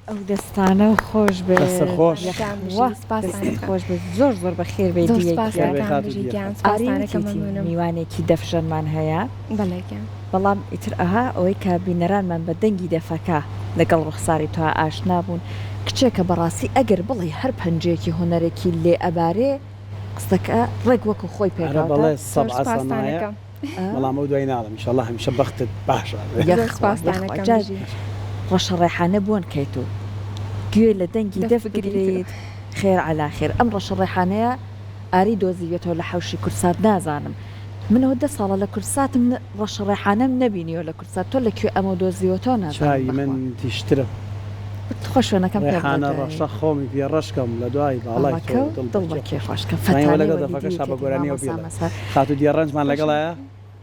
ئەو دەستانە و خۆش بێ خۆش خۆش بێ زۆر زۆر بەخێر بێ میوانێکی دەفشەنمان هەیە بەڵام ئیتر ئەها ئەوەی کە بینەرانمان بە دەنگی دەفەکە لەگەڵ ڕوخساری تو ئاشنا بوون کچێکە بەڕاستی ئەگەر بڵێ هەر پەنجەیەکی هوەرێکی لێ ئەبارێ قستەکە ڕێک وەکو خۆی پێدا بەڵێ سەبعەسانایە بەڵام ئەو دوای ناڵم ئینشەڵڵا هەمیشە بەختت باشە ڕەشە ڕێحانە بوون کەیت و گوێ لە دەنگی دەفگرێت خێر عەلا خێر ئەم ڕەشە ڕێحانەیە ئاری دۆزیوێتەوە لە حەوشی کورسات نازانم منەوە 10 ساڵە لە کورساتم ڕەشە ڕێحانەم نەبینیەوە لە کورسات تۆ لەکوێ ئەمە دۆزیوەتەوە نازانم من تیشترە خۆشوێنەکەم ڕێحانە ڕەشە خۆمی پێ ڕەشکەم لە دوای باڵای دڵ بە کێفاشکە لەگە دەفەکە شا بە گۆرانی و خات و دیێڕەنجمان لەگەڵایە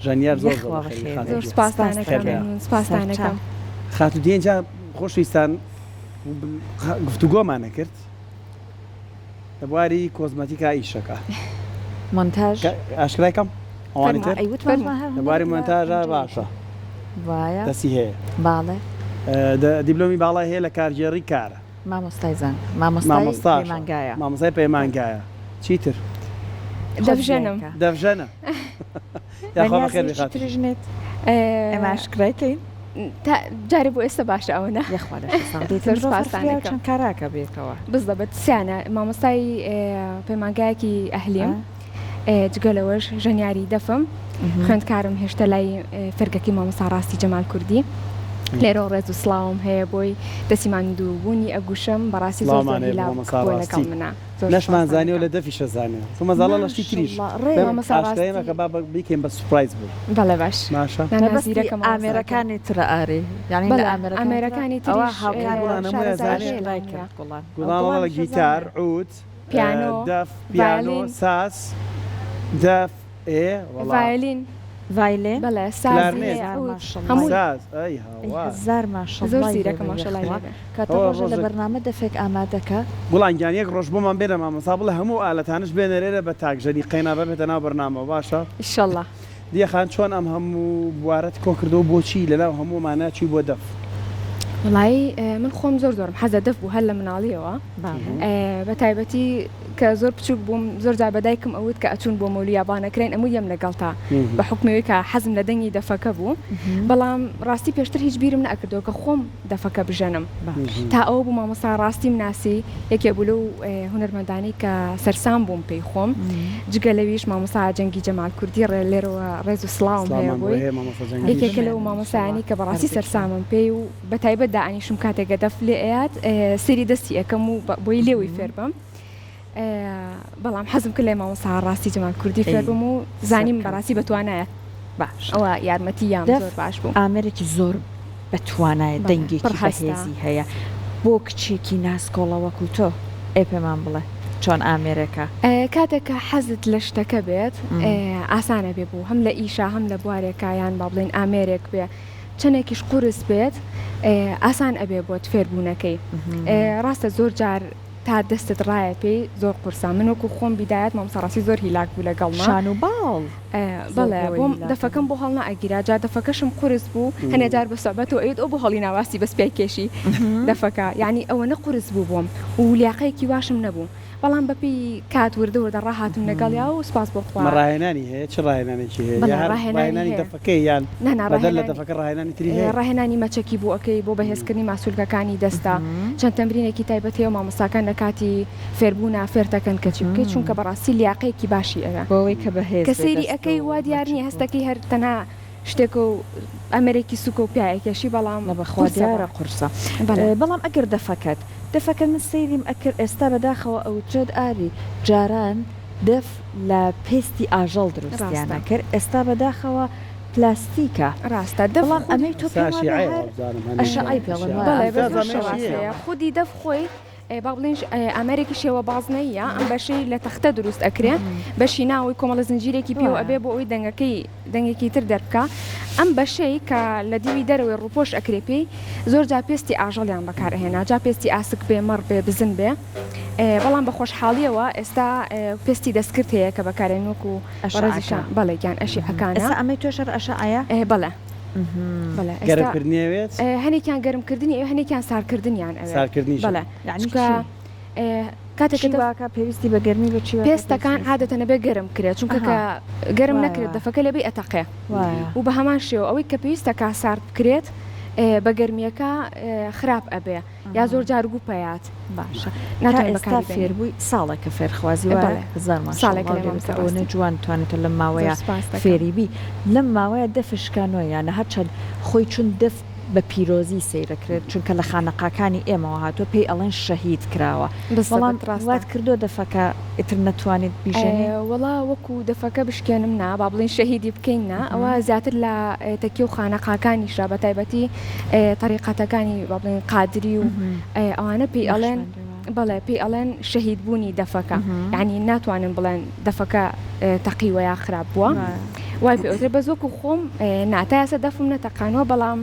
ژەنیار زۆر سپاسانەکەم خات و دیێنجا خۆشویستان گفتوگۆمانە کرد لە بواری کۆزمەتیکا ئیشەکە مۆنتاژ ئاشکرایکەم ئەوانی تر لە بواری مۆنتاژە باشە وایە دەسی هەیە باڵێ دیبلۆمی باڵای هەیە لە کارژێڕی کارە مامۆستایزان مامۆستایمانگایە مامۆستای پەیمانگایە چیتر دەفژەنە یاخوا بەخێر بخات ئەمە ئاشکرایکەین جارێ بۆ ئێستا باشە ئەوەنە چەند کاراکە بێتەوە بزدەبێت سیانە مامۆستای پەیمانگایەکی ئەهلیم جگەلەوەش ژەنیاری دەفم خوێندکارم هێشتا لای فەرگەکی مامۆستا ڕاستی جەمال کوردی لێرە ڕێز و سڵاوم هەیە بۆی دەسیمان دووبوونی ئەگوشم بەڕاستی زۆر لەگەڵ منە نەشمان زانیەوە لە دەفیشە زانێ مەزاڵە لەشتی تریش ئاشکرایمەکە با بکەین بە سوپرایز بوو بەڵێ باش ئامێرەکانی ترە ئاری یعنی ئامێرەکانی تریش گوڵانەوە لە گیتار عود پیانۆ دەف پیانۆ ساس دەف ڤایلین بەڵێ هەزار ماشەڵڵا زۆر زیرەکە ماشەڵڵا کاتە ڕۆژە لە بەرنامە دەفێک ئامادەکە گوڵانگیانیەک ڕۆژ بۆمان بێنە مامۆستا بڵێ هەموو ئالەتانش بێنەرێرە بە تاکژەری قەینا بێتە ناو بەرنامە باشە ئینشەڵڵا دیەخان چۆن ئەم هەموو بوارەت کۆ کردەوە بۆچی لەناو هەموومانە چی بۆ دەف وڵی من خۆم زۆرم حەزە دەف بوو هەر لە مناڵیەوە بە تایبەتی کە زۆر بچوک بووم زۆر جا بەدایکم ئەوت کە ئەچون بۆ مۆلی یابانەکرێن ئەموو یەم لەگەڵتا بە حکمەوەی کە حەزم لە دەنگی دەفەکە بوو بەڵام ڕاستی پێشتر هیچ بیرم نەکردەوە کە خۆم دەفەکە بژەنم تا ئەوە بوو مامۆستا ڕاستی مناسی یەکێ بوو لەو هونەرمەندانی کە سەرسام بووم پێی خۆم جگە لەویش مامۆستا جەنگی جەمال کوردی لێرەوە ڕێز و سڵاوم هەیە بۆی یەکێکە لەو مامۆستایانی کە بەڕاستی سەرسامم پێی و بە تایبەت داعانیشم کاتێکە دەف لێ ئەیات سەری دەستی ئەەکەم و بۆی لێوی فێر بم بەڵام حەزم کرد لە مامۆستا ڕاستی جەمال کوردی فێر بم و زانیم بەڕاستی بەتوانایە باش ئەوە یارمەتی یام زۆر باش بوو ئامێرێکی زۆر بەتوانایە دەنگێکی بەهێزی هەیە بۆ کچێکی ناسکۆڵەوەکو تۆ پێمان بڵێ چۆن ئامێرەکە کاتێکە حەزت لە شتەکە بێت ئاسانە بێ بوو هەم لە ئیشا هەم لە بوارێکە یان با بڵێن ئامێرێک بێ چەندێکیش قورس بێت ئاسان ئەبێ بۆت فێربوونەکەی ڕاستە زۆر جار تا دەستت ڕایە پێی زۆر قورسا منوەکو خۆم بیدایەت مامۆستا ڕاستی زۆر هیلاک بوو لەگەڵما شان و باڵ بەڵێ بۆم دەفەکەم بۆ هەڵ نائگیرا جا دەفەکەشم قورس بوو هەنێ جار بە سەعبەت و ئەویت ئەو بۆ هەڵی ناواستی بەس پێی کێشی دەفەکە یعنی ئەوە نەقورس بوو بۆم و لیاقەیەکی واشم نەبوو بەڵام بەپی کات وردە ڕاهاتم لەگەڵیا و سپاس بۆ خوا ڕاهێنانی هەیە چ ڕاهێنانێکی هەیە ڕاهێنانی دەفەکەی یان بەدەل لە دەفەکە ڕاهێنانی تری هەیە ڕاهێنانی مەچەکی بوو ئەەکەی بۆ بەهێزکردنی ماسوولگەکانی دەستا چەند تەمرینێکی تایبەت هەیە و مامۆستاکان لە کاتی فێربوونا فێرتەکەن کەچی بکەیت چونکە بەڕاستی لیاقەیەکی باشی ئەوە بۆەوەی کە بەهێز کە سەیری ئەەکەی وا دیارنی هەستەکەی هەر تەنها شتێک و ئەمریکی سوکە و پیاەکەشی بەڵام لە بەخوا دیارە قورسە بەڵام ئەگەر دەفەکە من سەیریم ئەکرد ئێستا بەداخەوە ئەو چێت ئاری جاران دەف لە پێستی ئاژەڵ دروستیانە کرد ئێستا بەداخەوە پلاستیکە ڕاستە بەڵام ئەمەی تۆ ئەشعی پێڵە خودی دەف خۆی با بڵێنش ئەمریکی شێوە بازنەیە ئەم بەشەی لە تەختە دروست ئەکرێ بەشی ناوی کۆمەڵە زنجیرێکی پێ و ئەبێ بۆ ئەوی دەنگێکی تر دەربکە ئەم بەشەی کە لە دیوی دەرەوەی ڕووپۆش ئەکرێ پێی زۆر جا پێستی ئاژەڵیان بەکارهێنا جا پێستی ئاسک بێ مەڕ بێ بزن بێ بەڵام بە خۆشحاڵیەوە ئێستا پێستی دەستکرد هەیە کە بەکارێن وەکو ڕێزیشان بەڵێ گیان ئەشی ئەکانە ئەمەی تۆشەر ئەشعەیە بەڵێ بەڵێ گەرمکردنیەوێت هەنێکیان گەرمکردنی ئەوێ هەنێکیان سارکردنیان ئەوێ سارکردنی بەڵێ یعنی کاتێک واکە پێویستی بە گەرمی بچی پێستەکان عادەتەنە بێ گەرم کرێت چونکە کە گەرم نەکرێت دەفەکە لەبێ ئەتەقێ و بە هەمان شێوە ئەوەی کە پێویستە کا سارد بکرێت بە گەرمیەکە خراپ ئەبێ یا زۆر جارگو پێیات باشە ئێستا فێربووی ساڵێکە فێرخوازی ساڵێکە جوان توانێتە لەم ماوەیە فێریبی لەم ماوەیە دەفشکانەوە یانە هەرچەند خۆی چون دەف بە پیرۆزی سیرەکرێت چونکە لە خانەقاکانی ئێمەوە هاتووە پێی ئەڵێن شەهید کراوە بەڵام ڕاست کردو دەفەکە ئیتر نەتوانێت بیژێنێ وەڵا وەکو دەفەکە بشکێنم نا با بڵین شەهیدی بکەین نا ئەوە زیاتر لە تەکی و خانەقاکانیشا بە تایبەتی طریقەتەکانی با بڵین قادری و ئەوانە پێی ئەڵێن بەڵێ پێی ئەڵێن شەهید بوونی دەفەکە یعنی ناتوانن بڵێن دەفەکە تەقیوە یا خراپ بووە وای پێوتر بە زۆک و خۆم ناتایسە دەفم نەتەقانەوە بەڵام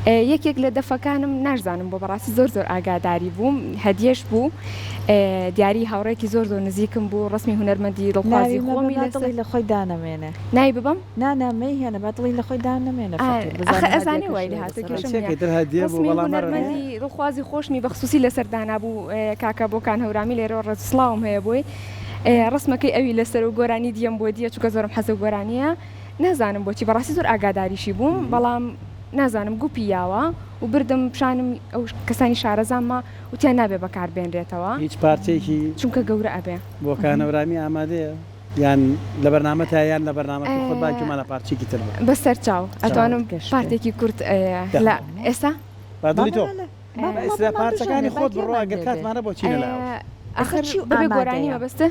یەکێک لە دەفەکانم ناشزانم بۆ بەڕاستی زۆر ئاگاداری بووم هەدیەش بوو دیاری هاوڕێکی زۆر نزیکم بوو ڕسمی هونەرمەندی دڵخوازی خۆمی لە خۆی دانەمێنێ نای ببم نانامەی هێنە بەدڵی لە خۆی دانەمێنە ئەزانێ وای لە هاتوکێشمەندی دڵخوازی خۆشمی بەخصوصی لەسەر دانا بوو کاکە بۆکان هەورامی لێرە ڕسڵاوم هەیە بۆی ڕسمەکەی ئەوی لەسەر و گۆرانی دیەم بۆ دیە چووکە زۆرم حەزە گۆرانیە نازانم بۆچی بەڕاستی زۆر ئاگاداریشی بووم بەڵام نازانم گوپیاوە و بردم پیشانم ئەو کەسانی شارەزانمە وتیان نابێ بەکاربێنرێتەوە هیچ پارچێکی چونکە گەورە ئەبێ بۆ کانەورامی ئامادەیە یان لە بەرنامەتە یان لە بەرنامەکە خۆت باگومانە پارچێکی تر بەسەر چاو ئەتوانم پارتێکی کورت لە ئێستا بادڵی تۆ ئێستا پارچەکانی خۆت بڕۆ ئەگەر کاتمانە بۆ چینە لە ئەخر بەبێ گۆرانی مەبەستە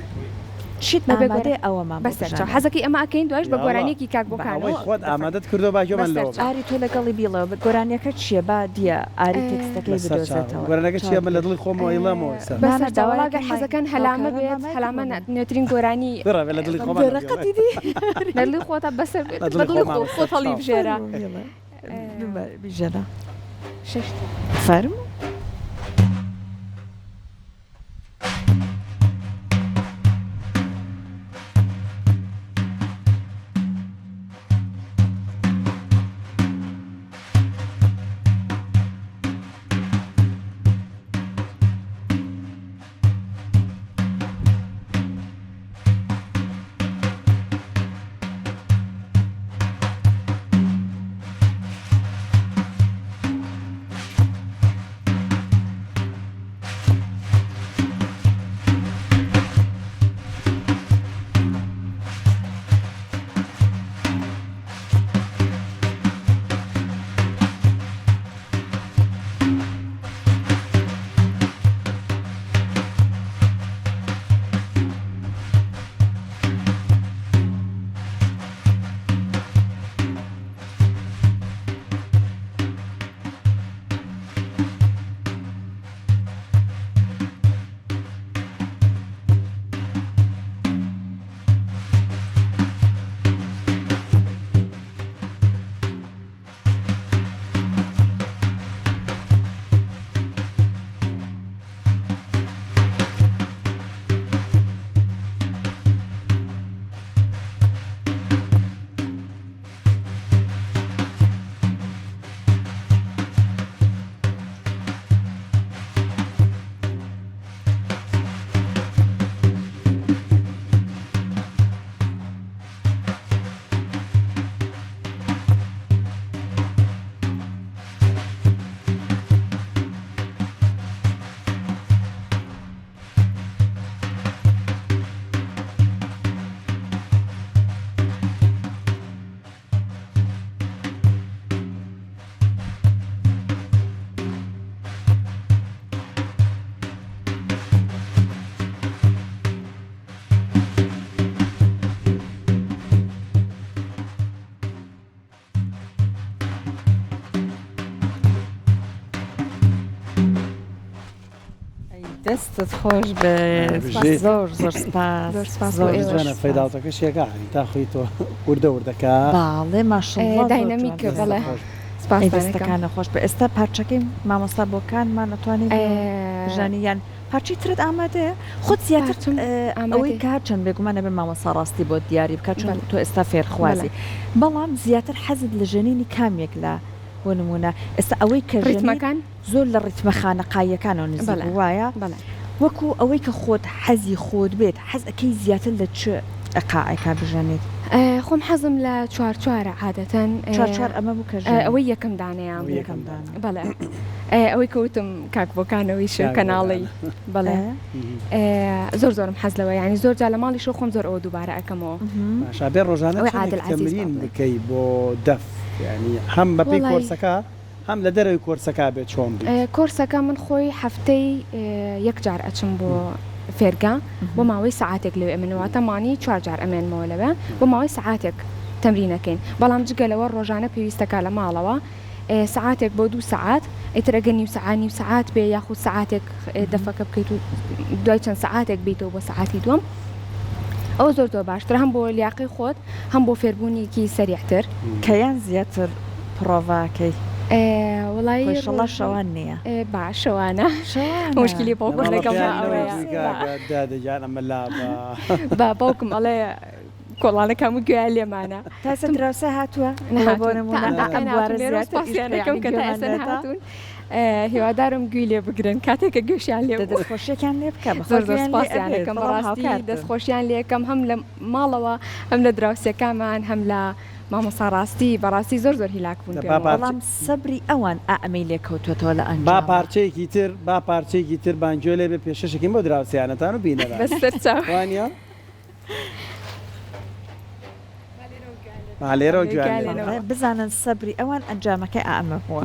شیت نابێ ئەوەمان بەسەر حەزەکەی ئەمە ئەکەین دوایش بە گۆرانێکی کاک بۆکانەوە خۆت ئامادەت کردو باگومان لەوە ئاری تۆ لەگەڵی بیڵەوە گۆرانیەکە چییە با دیە ئاری تێکستەکەی بدۆزێتەوە گۆرانەکە چیە من لە دڵی خۆمەوە ئیڵامەوە بەسەر داوەڵاگەر حەزەکەن هەلامە بێت هەلامە نوێترین گۆرانی لە دڵی خۆمان لە دڵی خۆتە بەسەر بەدڵی خۆت هەڵی بژێرە بیژێرە فەرم دەستت خۆش بێ زۆر سپاس زۆر فەیداڵتەکە شێکە تا خۆی تۆ وردەکە باڵێ ماشەڵڵا داینامیکە بەڵێ دەستەکانە خۆش بە ئێستا پارچەکەی مامۆستا بۆکانمان نەتوانێت ژانیان پارچی ترت ئامادەیە خۆت زیاتر ئەوەی کار چەند بێگومانە بێ مامۆستا ڕاستی بۆ دیاری بکات چون تۆ ئێستا فێرخوازی بەڵام زیاتر حەزت لە ژەنینی کامێک لە بۆ نمونە ئێستا ئەوەی کە ڕیتمەکان زۆر لە ڕیتمە خانەقاییەکانەوە نزیک وایە وەکو ئەوەی کە خۆت حەزی خۆت بێت حەز ئەەکەی زیاتر لە چ ئەقاعێکا بژەنێت خۆم حەزم لە چوارچوارە عادەتەن چوار ئەمە بکە ئەوەی یەکەم دانەیە بەڵێ ئەوەی کەوتم کاکبۆکانەوەی شێ کەناڵی بەڵێ زۆر زۆرم حەز لەوە ینی زۆر جا لە ماڵی شۆ خۆم زۆر ئەوە دووبارە ئەەکەمەوە شابێ ڕۆژانە تەمرین بکەی بۆ دەف ینی هەم بەپێی کۆرسەکە هەم لە دەرەوەی کۆرسەکە بێت چۆن کۆرسەکە من خۆی هەفتەی یەک جار ئەچم بۆ فێرگا بۆ ماوەی سعاتێک لەوێ ئەمنەوەتەمانی 4 جار ئەمێنمەوە لەوێ بۆ ماوەی سعاتێک تەمرینەکەین بەڵام جگەلەوە ڕۆژانە پێویستەکە لە ماڵەوە سعاتێک بۆ 2 سعات ئیتر ئەگەر نیو سعات بێ یاخود سعاتێک دەفەکە بکەیت و دوای چەند سعاتێک بیتەوە بۆ سعاتی دووەم ئەو زۆر باشتر هەم بۆ لیاقی خۆت هەم بۆ فێربوونیکی سەریعتر کەیان زیاتر پرۆڤاکەی وڵی شەوان نییە باشەوانە مشکلی باوکم لەگەڵ بە باوکم ئەڵێ کۆڵانەکەم و گوێ لێمانە تاسە دراوسە هاتووە پاسیانەکەم کە ئێستا هاتوون هیوادارم گوێ لێ بگرن کاتێککە گوێشیان لێ دەستخۆشیەکان لێ بکە زۆر دەستپاسیانەکەم بەڕاستی دەستخۆشیان لێکەم هەم لە ماڵەوە هەم لە دراوسەکەمان هەم لە مامۆستا ڕاستی بەڕاستی زۆر هیلاک بوون بەڵام سەبری ئەوان ئەمەی لێکەوتوێتەوە لە ئەنج با پارچەیەکی تر بانجۆ لێ بێ پێشەشێکی بۆ دراوسیانەتان و بینەوە بەستەرچوانە مالێرە و جوان بزانن سەبری ئەوان ئەنجامەکەی ئەمە بووە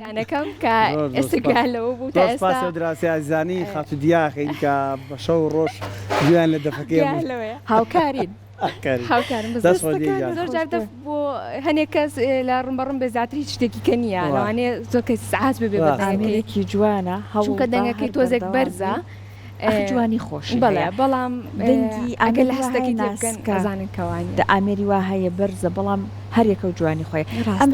یانەکەم کە ئێستاگویان لەوە بوو تا ئێستا دراسی ئازانی خات و دیاخین کە بە شەو ڕۆژ گویان لە دەفەکەی هاوکارین هاوکارم زۆر جار دەف بۆ هەنێک کەس لە ڕومبەڕم بە زیاتر هیچ شتێکی کە نییە لەوانێ زۆر کەس سعات ببێ بەدەنگێکی جوانە چونکە دەنگەکەی تۆزێک بەرزە جوانی خۆش بەڵام دەنگی ئەگەر لە هەستەکەی کەزانن کەوانی ئامێری وا هەیە بەرزە بەڵام هەر یەکە و جوانی خۆی ئەم